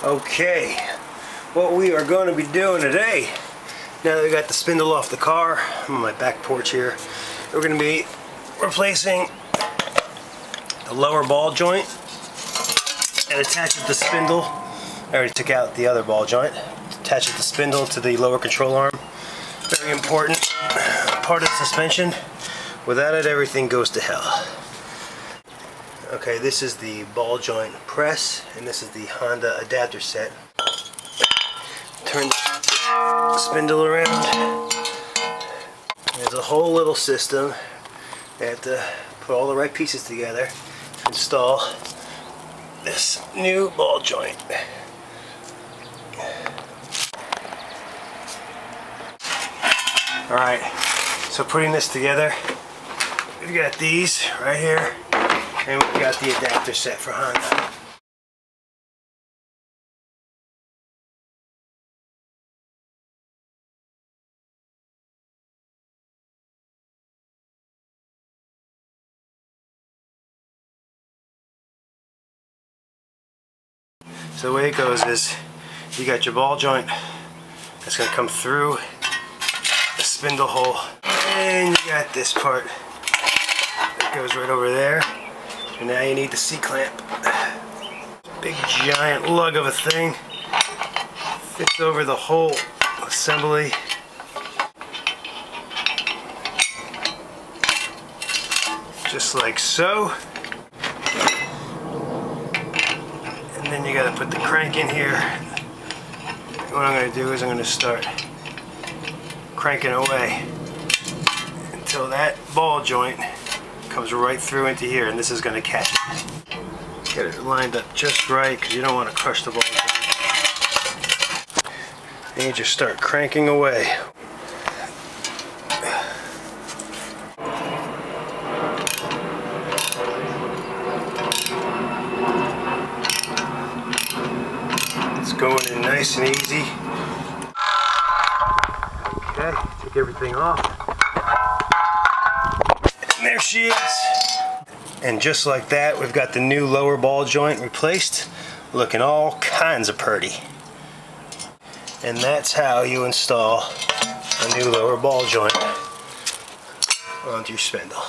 Okay, what we are going to be doing today, now that we got the spindle off the car, I'm on my back porch here, we're going to be replacing the lower ball joint and attach the spindle. I already took out the other ball joint. Attach the spindle to the lower control arm. Very important part of the suspension. Without it, everything goes to hell. Okay, this is the ball joint press, and this is the Honda adapter set. Turn the spindle around. There's a whole little system. You have to put all the right pieces together to install this new ball joint. Alright, so putting this together, we've got these right here, and we've got the adapter set for Honda. So the way it goes is, you got your ball joint that's going to come through the spindle hole, and you got this part that goes right over there, and now you need the C-clamp. Big giant lug of a thing, fits over the whole assembly. Just like so. And then you got to put the crank in here. What I'm going to do is I'm going to start cranking away until that ball joint comes right through into here, and this is going to catch it. Get it lined up just right, because you don't want to crush the ball joint. And you just start cranking away. It's going in nice and easy. Okay, take everything off. And there she is. And just like that, we've got the new lower ball joint replaced, looking all kinds of pretty. And that's how you install a new lower ball joint onto your spindle.